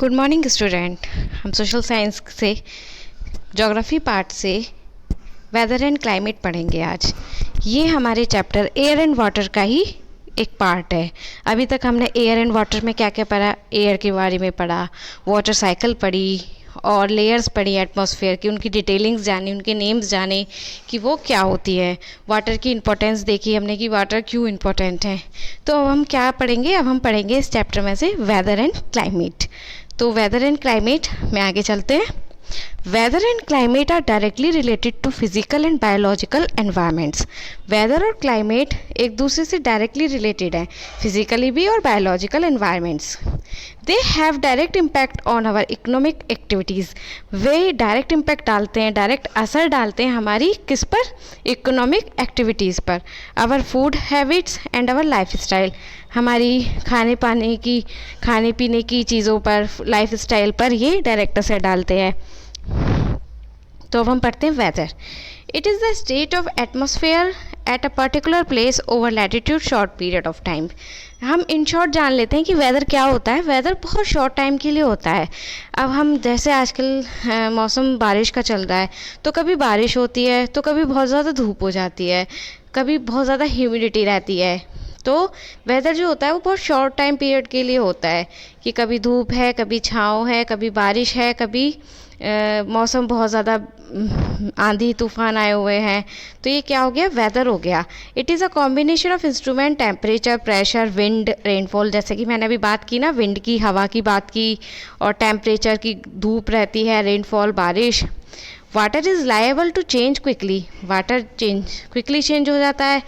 Good morning student. हम social science से geography part से वेदर एंड क्लाइमेट पढ़ेंगे आज। ये हमारे चैप्टर एयर एंड वाटर का ही एक पार्ट है। अभी तक हमने एयर एंड वाटर में क्या क्या पढ़ा, एयर के बारे में पढ़ा, वाटर साइकिल पढ़ी और लेयर्स पढ़ी एटमॉस्फेयर की, उनकी डिटेलिंग्स जानी, उनके नेम्स जाने कि वो क्या होती है। वाटर की इंपॉर्टेंस देखी हमने कि वाटर क्यों इम्पोर्टेंट है। तो अब हम क्या पढ़ेंगे, अब हम पढ़ेंगे इस चैप्टर में से वेदर एंड क्लाइमेट। तो वेदर एंड क्लाइमेट में आगे चलते हैं। Weather and climate are directly related to physical and biological environments. Weather और क्लाइमेट एक दूसरे से डायरेक्टली रिलेटेड है, फिजिकली भी और biological environments. They have direct impact on our economic activities. वे डायरेक्ट इम्पैक्ट डालते हैं, डायरेक्ट असर डालते हैं हमारी किस पर, इकोनॉमिक एक्टिविटीज़ पर। Our food habits and our life style, हमारी खाने पीने की चीज़ों पर, लाइफ स्टाइल पर ये डायरेक्ट असर डालते हैं। तो अब हम पढ़ते हैं weather. It is the state of atmosphere at a particular place over latitude short period of time. हम इन शॉर्ट जान लेते हैं कि वेदर क्या होता है। वेदर बहुत शॉर्ट टाइम के लिए होता है। अब हम जैसे आजकल मौसम बारिश का चल रहा है, तो कभी बारिश होती है तो कभी बहुत ज़्यादा धूप हो जाती है, कभी बहुत ज़्यादा ह्यूमिडिटी रहती है। तो वेदर जो होता है वो बहुत शॉर्ट टाइम पीरियड के लिए होता है कि कभी धूप है, कभी छाँव है, कभी बारिश है, कभी मौसम बहुत ज़्यादा आंधी तूफान आए हुए हैं। तो ये क्या हो गया, वेदर हो गया। It is a combination of instrument, temperature, pressure, wind, rainfall. जैसे कि मैंने अभी बात की ना, विंड की, हवा की बात की, और टेम्परेचर की, धूप रहती है, रेनफॉल, बारिश। Water is liable to change quickly, water quickly change हो जाता है।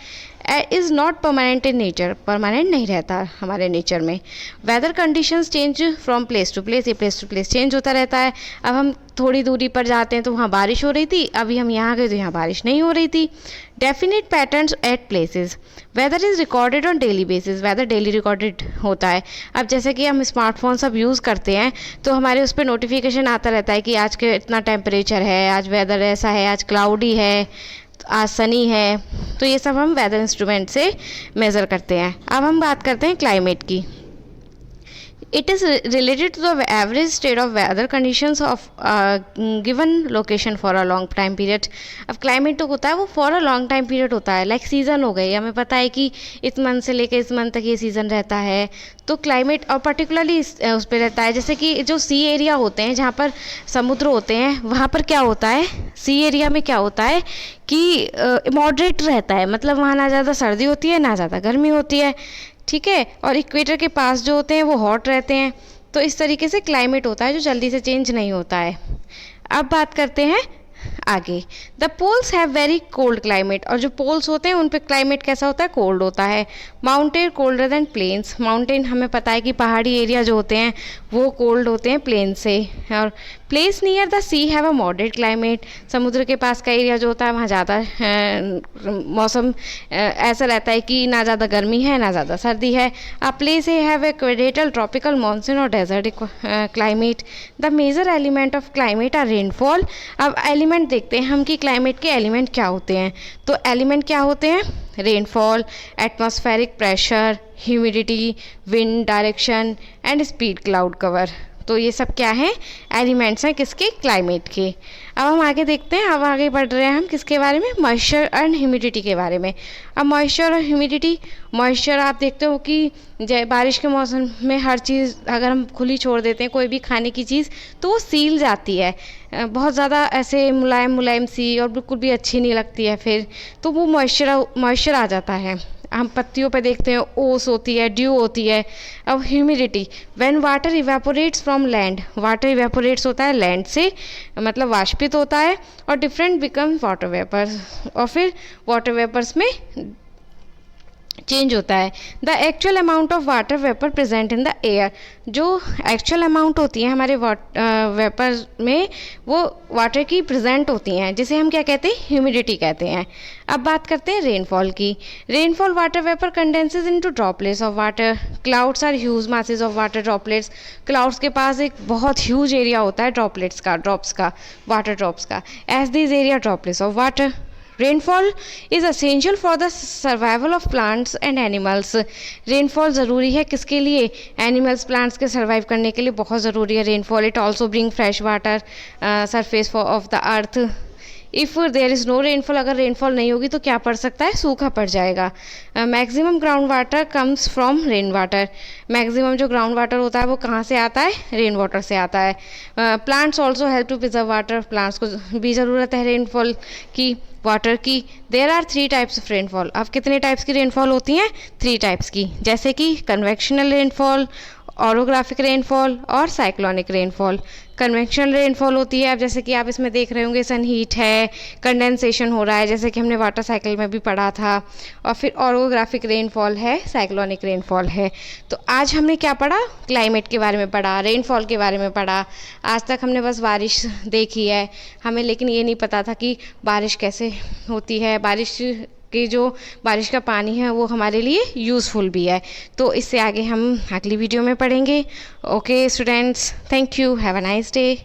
Is not permanent in nature, permanent नहीं रहता हमारे नेचर में। Weather conditions change from place to place, ये प्लेस टू प्लेस चेंज होता रहता है। अब हम थोड़ी दूरी पर जाते हैं तो वहाँ बारिश हो रही थी, अभी हम यहाँ गए तो यहाँ बारिश नहीं हो रही थी। Definite patterns at places. Weather is recorded on daily basis, weather daily recorded होता है। अब जैसे कि हम स्मार्टफोन सब यूज़ करते हैं तो हमारे उस पर नोटिफिकेशन आता रहता है कि आज के इतना टेम्परेचर है, आज वेदर ऐसा है, आज क्लाउडी है, आज सनी है। तो ये सब हम वेदर इंस्ट्रूमेंट से मेज़र करते हैं। अब हम बात करते हैं क्लाइमेट की। It is related to the average state of weather conditions of given location for a long time period. अब क्लाइमेट तो होता है वो for a long time period होता है, लाइक सीज़न हो गई। हमें पता है कि इस मंथ से लेकर इस मंथ तक ये सीज़न रहता है। तो क्लाइमेट और पर्टिकुलरली उस पर रहता है। जैसे कि जो सी एरिया होते हैं, जहाँ पर समुद्र होते हैं, वहाँ पर क्या होता है, सी एरिया में क्या होता है कि मॉडरेट रहता है, मतलब वहाँ ना ज़्यादा सर्दी होती है ना ज़्यादा गर्मी होती है, ठीक है। और इक्वेटर के पास जो होते हैं वो हॉट रहते हैं। तो इस तरीके से क्लाइमेट होता है जो जल्दी से चेंज नहीं होता है। अब बात करते हैं आगे। The poles have very cold climate, और जो पोल्स होते हैं उन पे क्लाइमेट कैसा होता है, कोल्ड होता है। Mountain colder than plains, mountain हमें पता है कि पहाड़ी एरिया जो होते हैं वो कोल्ड होते हैं प्लेन से। और place near the sea have a moderate climate, समुद्र के पास का एरिया जो होता है वहाँ ज़्यादा मौसम ऐसा रहता है कि ना ज़्यादा गर्मी है ना ज़्यादा सर्दी है। A place have equatorial, tropical, monsoon और desert climate. The major element of climate are rainfall. अब एलिमेंट देखते हैं हम कि क्लाइमेट के एलिमेंट क्या होते हैं। तो एलिमेंट क्या होते हैं, rainfall, atmospheric pressure, humidity, wind direction and speed, cloud cover. तो ये सब क्या हैं, एलिमेंट्स हैं किसके, क्लाइमेट के। अब हम आगे देखते हैं, अब आगे बढ़ रहे हैं हम किसके बारे में, मॉइस्चर एंड ह्यूमिडिटी के बारे में। अब मॉइस्चर और ह्यूमिडिटी, मॉइस्चर आप देखते हो कि बारिश के मौसम में हर चीज़ अगर हम खुली छोड़ देते हैं, कोई भी खाने की चीज़, तो वो सील जाती है, बहुत ज़्यादा ऐसे मुलायम मुलायम सी, और बिल्कुल भी अच्छी नहीं लगती है फिर, तो वो मॉइस्चर आ जाता है। हम पत्तियों पे देखते हैं ओस होती है, ड्यू होती है। अब humidity, when water evaporates from land, water evaporates होता है लैंड से, मतलब वाष्पित होता है, और डिफरेंट बिकम वाटर वेपर्स, और फिर वाटर वेपर्स में चेंज होता है। The actual amount of water vapour present in the air, जो एक्चुअल अमाउंट होती है हमारे वेपर में, वो वाटर की प्रेजेंट होती हैं, जिसे हम क्या कहते हैं, ह्यूमिडिटी कहते हैं। अब बात करते हैं रेनफॉल की। Rainfall, water vapour condenses into droplets of water. Clouds are huge masses of water droplets. Clouds के पास एक बहुत ह्यूज एरिया होता है ड्रॉपलेट्स का, ड्रॉप्स का, वाटर ड्रॉप्स का। As this area droplets of water, rainfall is essential for the survival of plants and animals. Rainfall ज़रूरी है किसके लिए? एनिमल्स प्लांट्स के सर्वाइव करने के लिए बहुत ज़रूरी है rainfall. It also bring fresh water surface of the earth. If there is no rainfall, अगर रेनफॉल नहीं होगी तो क्या पड़ सकता है? सूखा पड़ जाएगा। Maximum ground water comes from rain water. Maximum जो ग्राउंड वाटर होता है वो कहाँ से आता है? रेन वाटर से आता है। Plants also help to preserve water. Plants को भी ज़रूरत है रेनफॉल की, वाटर की। There are 3 types of rainfall. अब कितने टाइप्स की रेनफॉल होती हैं? 3 टाइप्स की, जैसे कि कन्वेक्शनल रेनफॉल, ऑरोग्राफिक रेनफॉल और साइक्लोनिक रेनफॉल। कन्वेक्शनल रेनफॉल होती है, अब जैसे कि आप इसमें देख रहे होंगे सन हीट है, कंडेंसेशन हो रहा है, जैसे कि हमने वाटर साइकिल में भी पढ़ा था। और फिर ऑरोग्राफिक रेनफॉल है, साइक्लोनिक रेनफॉल है। तो आज हमने क्या पढ़ा? क्लाइमेट के बारे में पढ़ा, रेनफॉल के बारे में पढ़ा। आज तक हमने बस बारिश देखी है, हमें लेकिन ये नहीं पता था कि बारिश कैसे होती है, बारिश कि जो बारिश का पानी है वो हमारे लिए यूज़फुल भी है। तो इससे आगे हम अगली वीडियो में पढ़ेंगे। Okay students, thank you, have a nice day.